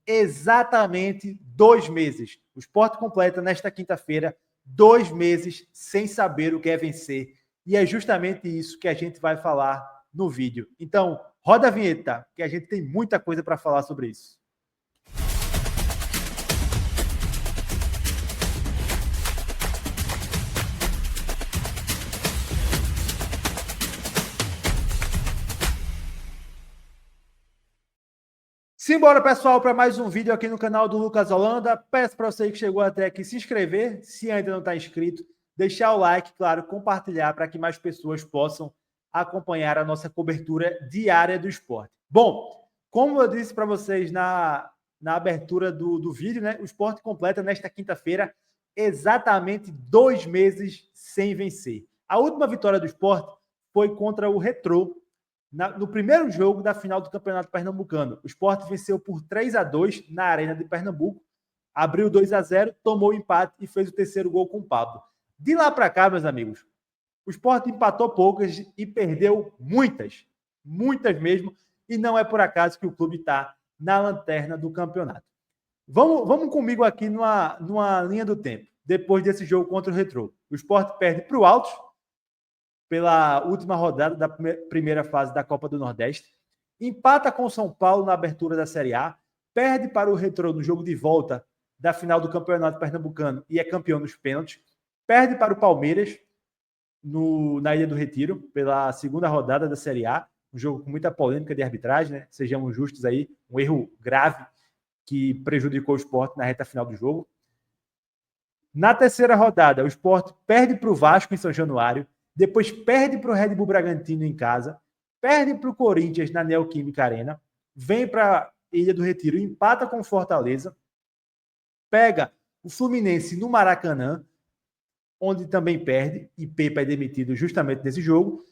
exatamente 2 meses. O Sport completa nesta quinta-feira 2 meses sem saber o que é vencer. E é justamente isso que a gente vai falar no vídeo. Então, roda a vinheta, que a gente tem muita coisa para falar sobre isso. Simbora, pessoal, para mais um vídeo aqui no canal do Lucas Holanda. Peço para você que chegou até aqui se inscrever, se ainda não está inscrito, deixar o like, claro, compartilhar para que mais pessoas possam acompanhar a nossa cobertura diária do esporte. Bom, como eu disse para vocês na abertura do vídeo, né, o esporte completa nesta quinta-feira exatamente 2 meses sem vencer. A última vitória do esporte foi contra o Retrô, no primeiro jogo da final do Campeonato Pernambucano. O Sport venceu por 3-2 na Arena de Pernambuco, abriu 2-0, tomou o empate e fez o terceiro gol com o Pablo. De lá para cá, meus amigos, o Sport empatou poucas e perdeu muitas mesmo, e não é por acaso que o clube está na lanterna do campeonato. Vamos comigo aqui numa linha do tempo, depois desse jogo contra o Retrô. O Sport perde para o Altos, pela última rodada da primeira fase da Copa do Nordeste, empata com o São Paulo na abertura da Série A, perde para o Retrô no jogo de volta da final do Campeonato Pernambucano e é campeão nos pênaltis, perde para o Palmeiras na Ilha do Retiro, pela segunda rodada da Série A, um jogo com muita polêmica de arbitragem, né? Sejamos justos aí, um erro grave que prejudicou o Sport na reta final do jogo. Na terceira rodada, o Sport perde para o Vasco em São Januário, depois perde para o Red Bull Bragantino em casa, perde para o Corinthians na Neoquímica Arena, vem para a Ilha do Retiro, empata com o Fortaleza, pega o Fluminense no Maracanã, onde também perde, e Pepa é demitido justamente nesse jogo,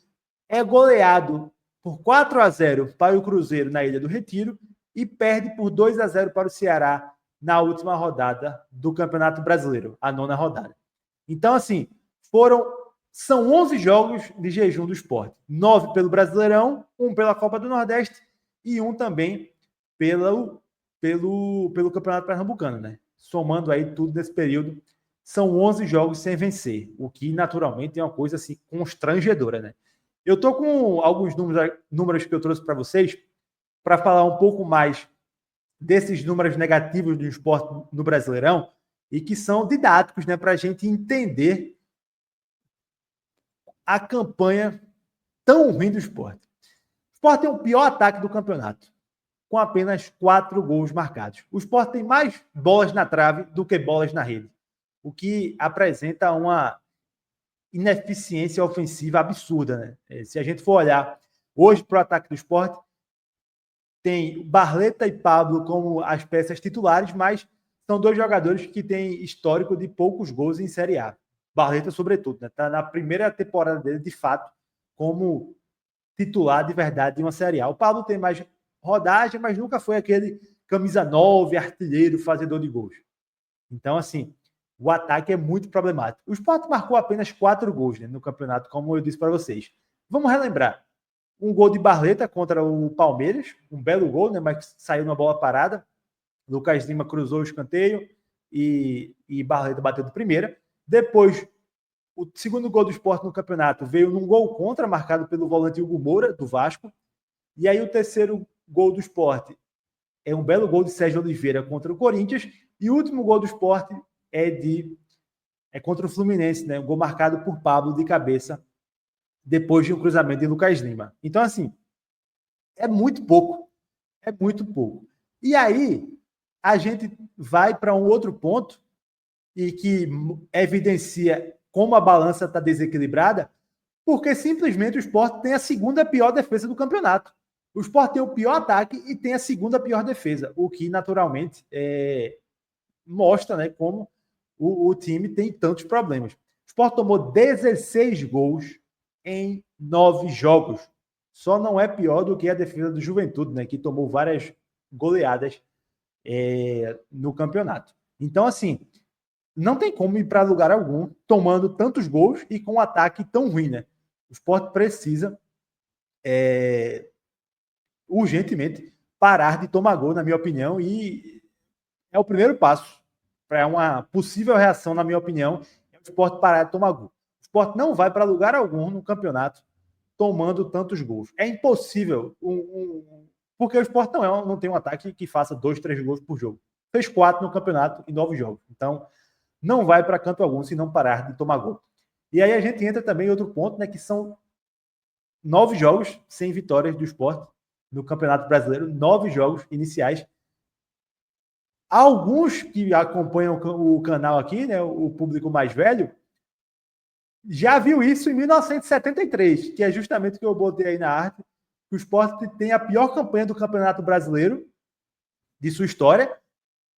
é goleado por 4-0 para o Cruzeiro na Ilha do Retiro e perde por 2-0 para o Ceará na última rodada do Campeonato Brasileiro, a 9ª rodada. Então, assim, são 11 jogos de jejum do Sport. 9 pelo Brasileirão, 1 pela Copa do Nordeste e 1 também pelo Campeonato Pernambucano, né? Somando aí tudo nesse período, são 11 jogos sem vencer, o que naturalmente é uma coisa assim constrangedora, né? Eu tô com alguns números que eu trouxe para vocês para falar um pouco mais desses números negativos do Sport no Brasileirão e que são didáticos, né, para a gente entender a campanha tão ruim do Sport. O Sport tem o pior ataque do campeonato, com apenas 4 gols marcados. O Sport tem mais bolas na trave do que bolas na rede, o que apresenta uma ineficiência ofensiva absurda, né? Se a gente for olhar hoje para o ataque do Sport, tem Barleta e Pablo como as peças titulares, mas são 2 jogadores que têm histórico de poucos gols em Série A. Barleta, sobretudo, né? Tá na primeira temporada dele, de fato, como titular de verdade de uma Série A. O Pablo tem mais rodagem, mas nunca foi aquele camisa 9, artilheiro, fazedor de gols. Então, assim, o ataque é muito problemático. O Sport marcou apenas 4 gols, né, no campeonato, como eu disse para vocês. Vamos relembrar. Um gol de Barleta contra o Palmeiras, um belo gol, né, mas saiu na bola parada. Lucas Lima cruzou o escanteio e Barleta bateu de primeira. Depois, o segundo gol do Sport no campeonato veio num gol contra, marcado pelo volante Hugo Moura, do Vasco. E aí o terceiro gol do Sport é um belo gol de Sérgio Oliveira contra o Corinthians. E o último gol do Sport é contra o Fluminense, né? Um gol marcado por Pablo de cabeça, depois de um cruzamento de Lucas Lima. Então, assim, é muito pouco. É muito pouco. E aí, a gente vai para um outro ponto e que evidencia como a balança está desequilibrada, porque simplesmente o Sport tem a segunda pior defesa do campeonato. O Sport tem o pior ataque e tem a segunda pior defesa, o que naturalmente mostra, né, como o time tem tantos problemas. O Sport tomou 16 gols em 9 jogos. Só não é pior do que a defesa do Juventude, né, que tomou várias goleadas no campeonato. Então, assim, não tem como ir para lugar algum tomando tantos gols e com um ataque tão ruim, né? O Sport precisa urgentemente parar de tomar gol, na minha opinião, e é o primeiro passo para uma possível reação, na minha opinião, é o Sport parar de tomar gol. O Sport não vai para lugar algum no campeonato tomando tantos gols. É impossível, porque o Sport não tem um ataque que faça 2, 3 gols por jogo. Fez 4 no campeonato em 9 jogos. Então, não vai para canto algum se não parar de tomar gol. E aí a gente entra também em outro ponto, né, que são 9 jogos sem vitórias do Sport no Campeonato Brasileiro, 9 jogos iniciais. Alguns que acompanham o canal aqui, né, o público mais velho, já viu isso em 1973, que é justamente o que eu botei aí na arte. O Sport tem a pior campanha do Campeonato Brasileiro de sua história,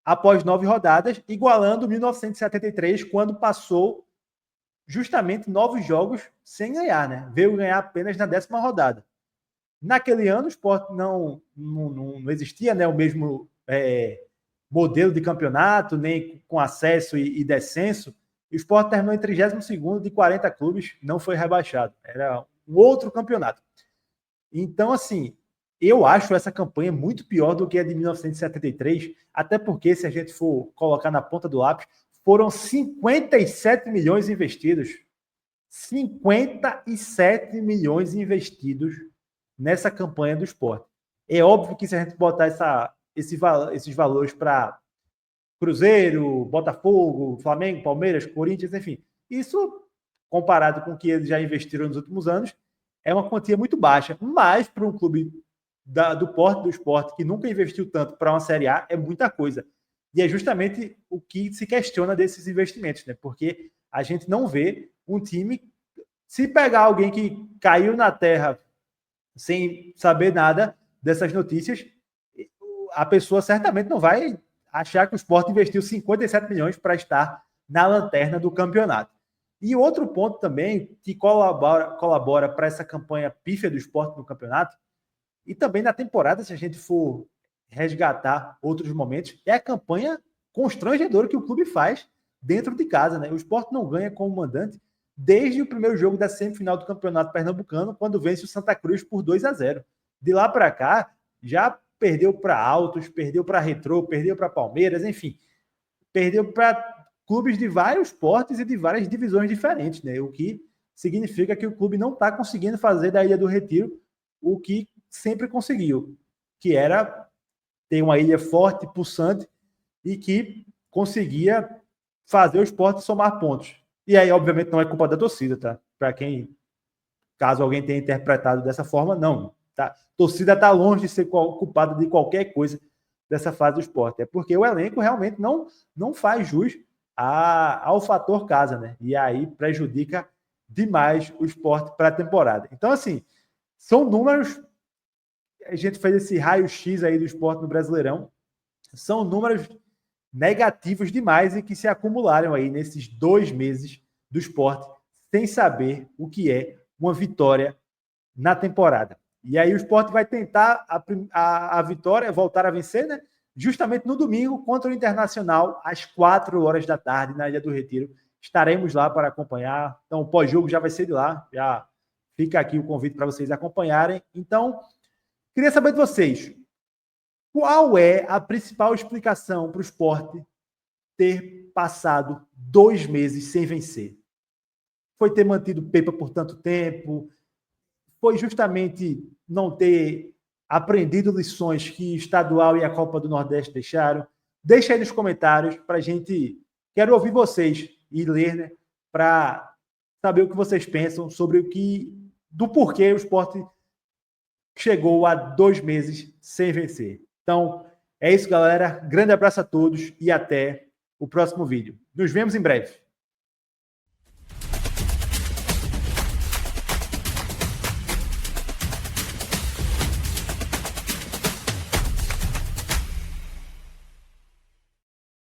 após 9 rodadas, igualando 1973, quando passou justamente 9 jogos sem ganhar, né? Veio ganhar apenas na 10ª rodada. Naquele ano, o Sport não existia, né, o mesmo modelo de campeonato, nem com acesso e descenso. O Sport terminou em 32º de 40 clubes, não foi rebaixado. Era um outro campeonato. Então, assim, eu acho essa campanha muito pior do que a de 1973, até porque, se a gente for colocar na ponta do lápis, foram 57 milhões investidos. 57 milhões investidos nessa campanha do Sport. É óbvio que se a gente botar esses valores para Cruzeiro, Botafogo, Flamengo, Palmeiras, Corinthians, enfim, isso, comparado com o que eles já investiram nos últimos anos, é uma quantia muito baixa. Mas, para um clube do porte do Sport, que nunca investiu tanto para uma Série A, é muita coisa. E é justamente o que se questiona desses investimentos, né? Porque a gente não vê um time... Se pegar alguém que caiu na terra sem saber nada dessas notícias, a pessoa certamente não vai achar que o Sport investiu 57 milhões para estar na lanterna do campeonato. E outro ponto também que colabora para essa campanha pífia do Sport no campeonato, e também na temporada, se a gente for resgatar outros momentos, é a campanha constrangedora que o clube faz dentro de casa, né? O Sport não ganha como mandante desde o primeiro jogo da semifinal do Campeonato Pernambucano, quando vence o Santa Cruz por 2-0. De lá para cá, já perdeu para Altos, perdeu para Retrô, perdeu para Palmeiras, enfim, perdeu para clubes de vários portes e de várias divisões diferentes, né? O que significa que o clube não está conseguindo fazer da Ilha do Retiro o que sempre conseguiu, que era ter uma ilha forte, pulsante, e que conseguia fazer o Sport somar pontos. E aí, obviamente, não é culpa da torcida, tá? Para quem, caso alguém tenha interpretado dessa forma, não. Tá? A torcida está longe de ser culpada de qualquer coisa dessa fase do Sport. É porque o elenco realmente não faz jus ao fator casa, né? E aí prejudica demais o Sport para a temporada. Então, assim, são números... A gente fez esse raio-x aí do Sport no Brasileirão. São números negativos demais e que se acumularam aí nesses 2 meses do Sport sem saber o que é uma vitória na temporada. E aí o Sport vai tentar a vitória, voltar a vencer, né? Justamente no domingo contra o Internacional, às 4h da tarde, na Ilha do Retiro. Estaremos lá para acompanhar. Então, o pós-jogo já vai ser de lá. Já fica aqui o convite para vocês acompanharem. Então, queria saber de vocês, qual é a principal explicação para o Sport ter passado 2 meses sem vencer? Foi ter mantido Pepa por tanto tempo? Foi justamente não ter aprendido lições que estadual e a Copa do Nordeste deixaram? Deixa aí nos comentários para a gente... Quero ouvir vocês e ler, né? Para saber o que vocês pensam sobre do porquê o Sport chegou a 2 meses sem vencer. Então, é isso, galera. Grande abraço a todos e até o próximo vídeo. Nos vemos em breve.